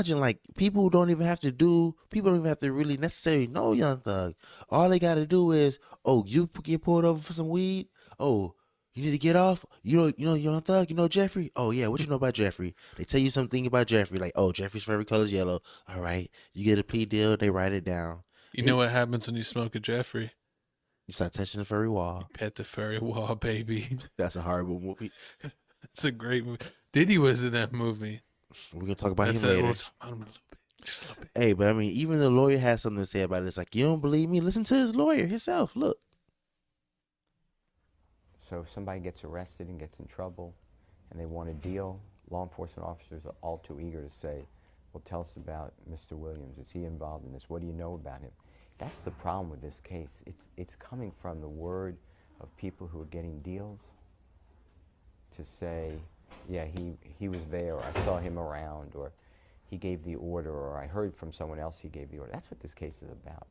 imagine, like, people don't even have to really necessarily know Young Thug. All they got to do is, oh, you get pulled over for some weed. Oh, you need to get off. You know Young Thug. You know Jeffrey. Oh yeah, what you know about Jeffrey? They tell you something about Jeffrey, like, oh, Jeffrey's favorite color is yellow. All right, you get a plea deal. They write it down. You know what happens when you smoke a Jeffrey? You start touching the furry You wall. pet the furry wall, baby. That's a horrible movie. It's a great movie. Diddy was in that movie. We're gonna talk about That's him it. later. We'll talk about him in a little bit. Just a little bit. Hey, but I mean, even the lawyer has something to say about it. It's like, you don't believe me? Listen to his lawyer himself. Look. So if somebody gets arrested and gets in trouble and they want a deal, law enforcement officers are all too eager to say, well, tell us about Mr. Williams. Is he involved in this? What do you know about him? That's the problem with this case. It's coming from the word of people who are getting deals to say, yeah, he was there, or I saw him around, or he gave the order, or I heard from someone else he gave the order. That's what this case is about.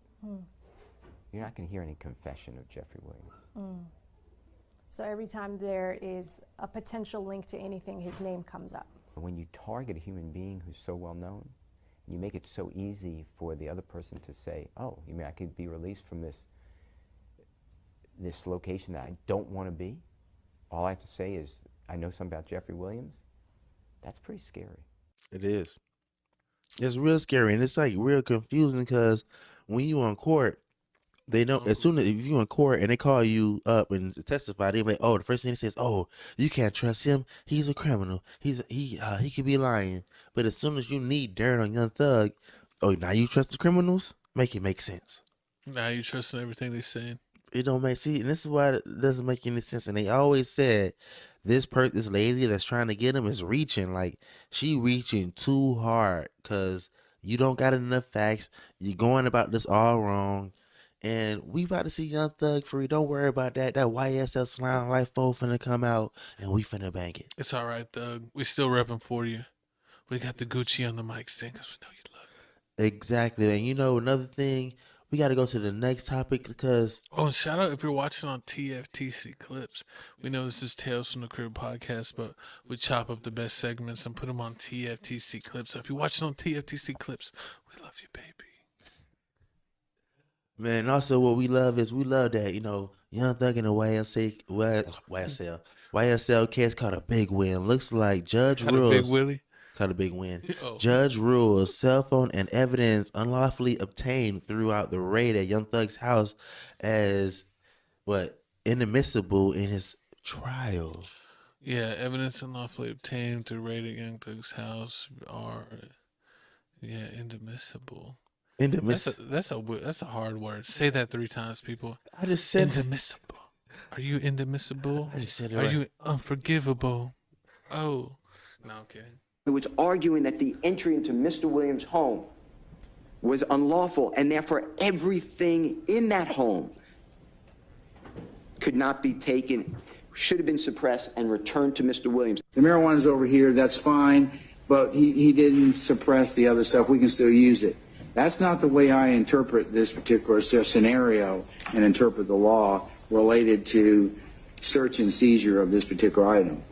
You're not going to hear any confession of Jeffrey Williams. So every time there is a potential link to anything, his name comes up. But when you target a human being who's so well known, you make it so easy for the other person to say, oh, you mean I could be released from this location that I don't want to be? All I have to say is, I know something about Jeffrey Williams. That's pretty scary. It is. It's real scary, and it's like real confusing because when you on court, they know as soon as if you in court and they call you up and testify, they like, oh, the first thing they say is, oh, you can't trust him. He's a criminal. He could be lying. But as soon as you need dirt on Young Thug, oh, now you trust the criminals? Make it make sense. Now you trust in everything they're saying. It don't make sense, and this is why it doesn't make any sense. And they always said this lady that's trying to get him is reaching, like she reaching too hard because you don't got enough facts. You're going about this all wrong. And we about to see Young Thug free. Don't worry about that. That YSL Slime Life 4 finna come out, and we finna bang it. It's all right, Thug. We still repping for you. We got the Gucci on the mic stand because we know you love it. Exactly. And you know, another thing, we got to go to the next topic because... Oh, and shout out if you're watching on TFTC Clips. We know this is Tales from the Crib podcast, but we chop up the best segments and put them on TFTC Clips. So if you're watching on TFTC Clips, we love you, baby. Man, also what we love that, you know, Young Thug in the YSL case caught a big win. Looks like Judge Rules. Big Willie? Caught a big win. Oh. Judge Rules cell phone and evidence unlawfully obtained throughout the raid at Young Thug's house as, inadmissible in his trial. Yeah, evidence unlawfully obtained through raid at Young Thug's house are, inadmissible. That's a hard word. Say that 3 times, people. I just said inadmissible. Are you inadmissible? I just said it. Are you unforgivable? Oh, no, okay. Who was arguing that the entry into Mr. Williams' home was unlawful, and therefore everything in that home could not be taken, should have been suppressed and returned to Mr. Williams. The marijuana's over here, that's fine, but he didn't suppress the other stuff. We can still use it. That's not the way I interpret this particular scenario and interpret the law related to search and seizure of this particular item.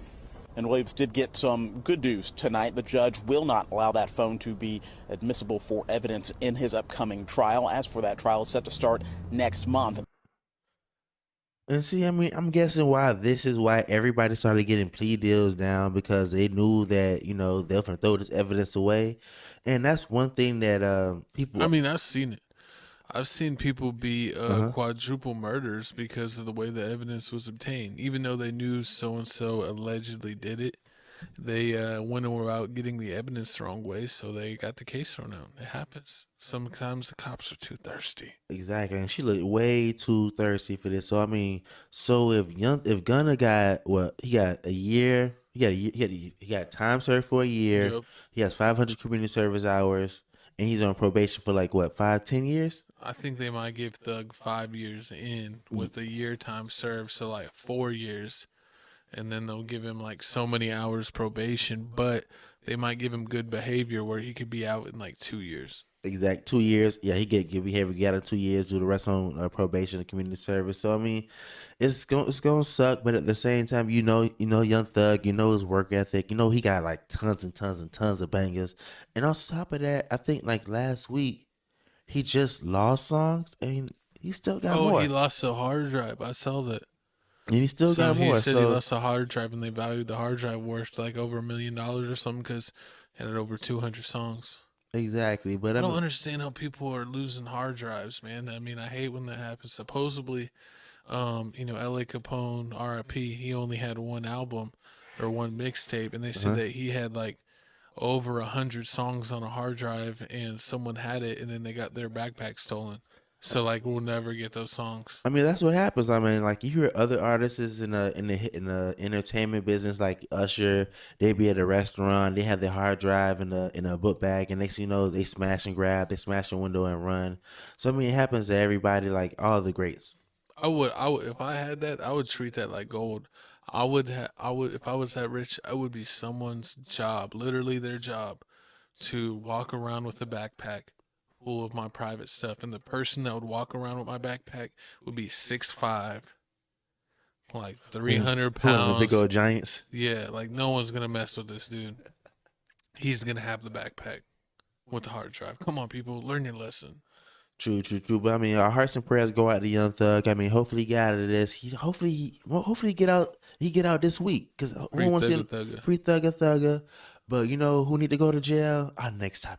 And Williams did get some good news tonight. The judge will not allow that phone to be admissible for evidence in his upcoming trial. As for that trial, it's set to start next month. And see, I mean, I'm guessing this is why everybody started getting plea deals down, because they knew that, you know, they're going to throw this evidence away. And that's one thing that people... I mean, I've seen it. I've seen people be quadruple murders because of the way the evidence was obtained. Even though they knew so-and-so allegedly did it, they went about getting the evidence the wrong way, so they got the case thrown out. It happens. Sometimes the cops are too thirsty. Exactly, and she looked way too thirsty for this. So I mean, if Gunna got he got a year, he got time served for a year. Yep. He has 500 community service hours, and he's on probation for 5-10 years. I think they might give Thug 5 years in with a year time served, so 4 years. And then they'll give him so many hours probation, but they might give him good behavior where he could be out in like 2 years. Exact 2 years. Yeah, he get good behavior. He got in 2 years, do the rest on probation and community service. So I mean, it's gonna suck, but at the same time, Young Thug, his work ethic. He got like tons and tons and tons of bangers. And on top of that, I think like last week he just lost songs and he still got more. He lost a hard drive. I saw that. And he still got more. He said so he lost a hard drive, and they valued the hard drive worth like over $1 million or something because it had over 200 songs. exactly, but I don't understand how people are losing hard drives, man. I mean, I hate when that happens. Supposedly, L.A. Capone, R.I.P., he only had one album or one mixtape, and they said that he had like over 100 songs on a hard drive, and someone had it, and then they got their backpack stolen. So like, we'll never get those songs. I mean, that's what happens. I mean, like you hear other artists in the entertainment business, like Usher, they be at a restaurant, they have their hard drive in a book bag, and next thing you know, they smash and grab, they smash a window and run. So I mean, it happens to everybody, like all the greats. I would, if I had that, I would treat that like gold. I would, if I was that rich, I would be someone's job, literally their job, to walk around with a backpack full of my private stuff, and the person that would walk around with my backpack would be 6'5", like 300 pounds. The big old giants. Yeah, like no one's gonna mess with this dude. He's gonna have the backpack with the hard drive. Come on, people, learn your lesson. True. But I mean, our hearts and prayers go out to Young Thug. I mean, hopefully he get out of this. Hopefully he get out. He get out this week because we want to see him free Thugger. But who need to go to jail? Our next topic.